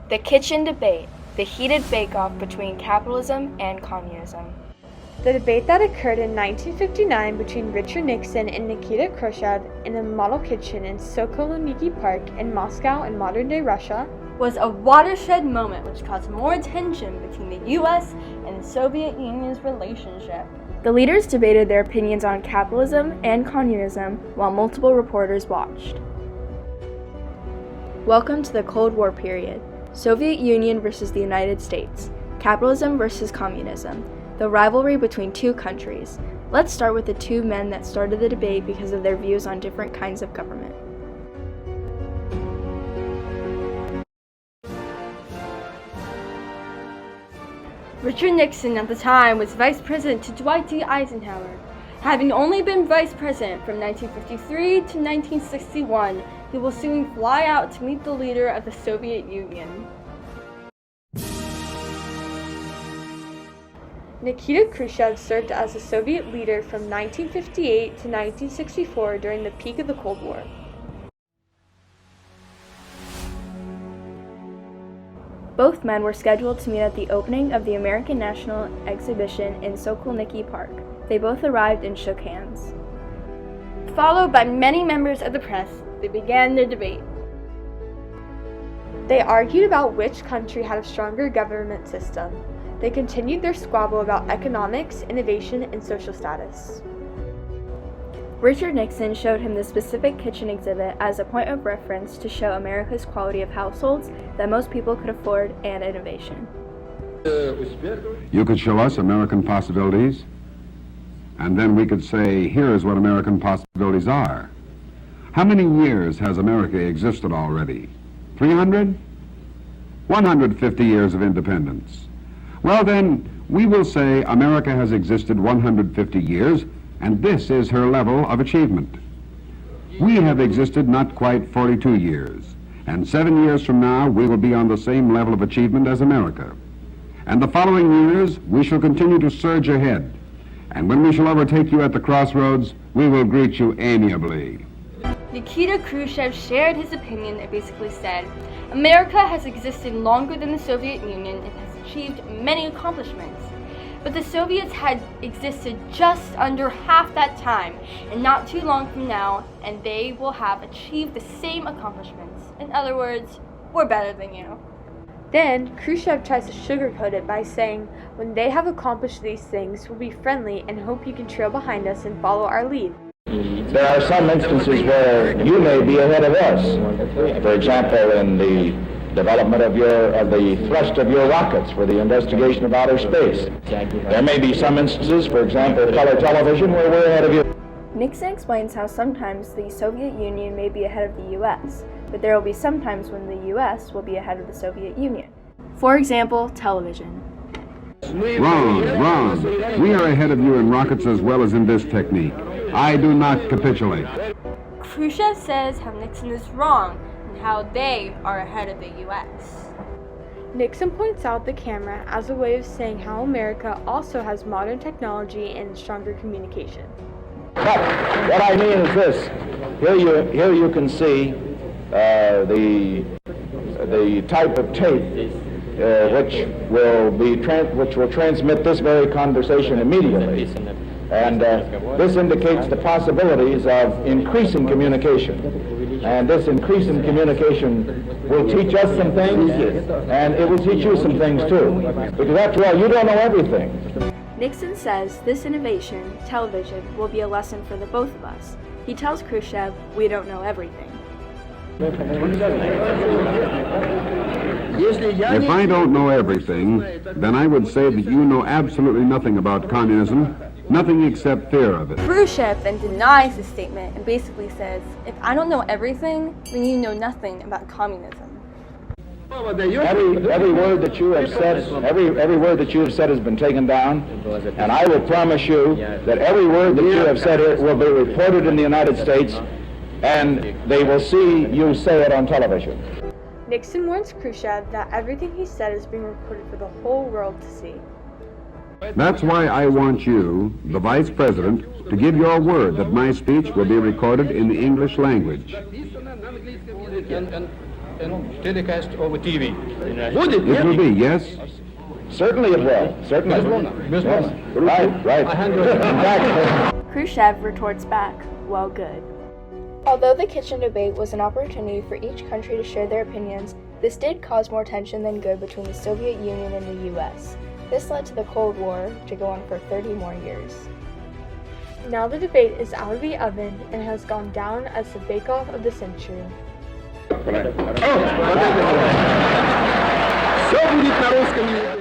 The Kitchen Debate, the heated bake-off between capitalism and communism. The debate that occurred in 1959 between Richard Nixon and Nikita Khrushchev in a model kitchen in Sokolniki Park in Moscow in modern-day Russia was a watershed moment which caused more tension between the U.S. and the Soviet Union's relationship. The leaders debated their opinions on capitalism and communism while multiple reporters watched. Welcome to the Cold War period. Soviet Union versus the United States. Capitalism versus communism. The rivalry between two countries. Let's start with the two men that started the debate because of their views on different kinds of government. Richard Nixon at the time was vice president to Dwight D. Eisenhower. Having only been vice president from 1953 to 1961, he will soon fly out to meet the leader of the Soviet Union. Nikita Khrushchev served as the Soviet leader from 1958 to 1964 during the peak of the Cold War. Both men were scheduled to meet at the opening of the American National Exhibition in Sokolniki Park. They both arrived and shook hands. Followed by many members of the press, they began their debate. They argued about which country had a stronger government system. They continued their squabble about economics, innovation, and social status. Richard Nixon showed him the specific kitchen exhibit as a point of reference to show America's quality of households that most people could afford and innovation. You could show us American possibilities, and then we could say, here is what American possibilities are. How many years has America existed already? 300? 150 years of independence. Well then, we will say America has existed 150 years, and this is her level of achievement. We have existed not quite 42 years, and 7 years from now we will be on the same level of achievement as America. And the following years we shall continue to surge ahead, and when we shall overtake you at the crossroads, we will greet you amiably. Nikita Khrushchev shared his opinion and basically said, America has existed longer than the Soviet Union and has achieved many accomplishments. But the Soviets had existed just under half that time, and not too long from now, and they will have achieved the same accomplishments. In other words, we're better than you. Then, Khrushchev tries to sugarcoat it by saying, when they have accomplished these things, we'll be friendly and hope you can trail behind us and follow our lead. There are some instances where you may be ahead of us. For example, in the development of the thrust of your rockets for the investigation of outer space. There may be some instances, for example, color television, where we're ahead of you. Nixon explains how sometimes the Soviet Union may be ahead of the U.S., but there will be some times when the U.S. will be ahead of the Soviet Union. For example, television. Wrong. We are ahead of you in rockets as well as in this technique. I do not capitulate. Khrushchev says how Nixon is wrong and how they are ahead of the U.S. Nixon points out the camera as a way of saying how America also has modern technology and stronger communication. But what I mean is this. Here you can see the type of tape which will transmit this very conversation immediately. And this indicates the possibilities of increasing communication. And this increase in communication will teach us some things, and it will teach you some things too. Because after all, you don't know everything. Nixon says this innovation, television, will be a lesson for the both of us. He tells Khrushchev, we don't know everything. If I don't know everything, then I would say that you know absolutely nothing about communism, nothing except fear of it. Khrushchev then denies this statement and basically says, if I don't know everything, then you know nothing about communism. Every word that you have said, every word that you have said has been taken down, and I will promise you that every word that you have said here will be reported in the United States, and they will see you say it on television. Nixon warns Khrushchev that everything he said is being recorded for the whole world to see. That's why I want you, the Vice President, to give your word that my speech will be recorded in the English language. telecast over TV. It will be, yes? Certainly it will. Certainly. Yes. Right. Exactly. Khrushchev retorts back, well, good. Although the kitchen debate was an opportunity for each country to share their opinions, this did cause more tension than good between the Soviet Union and the US. This led to the Cold War to go on for 30 more years. Now the debate is out of the oven and has gone down as the bake-off of the century. Все будет на русском языке.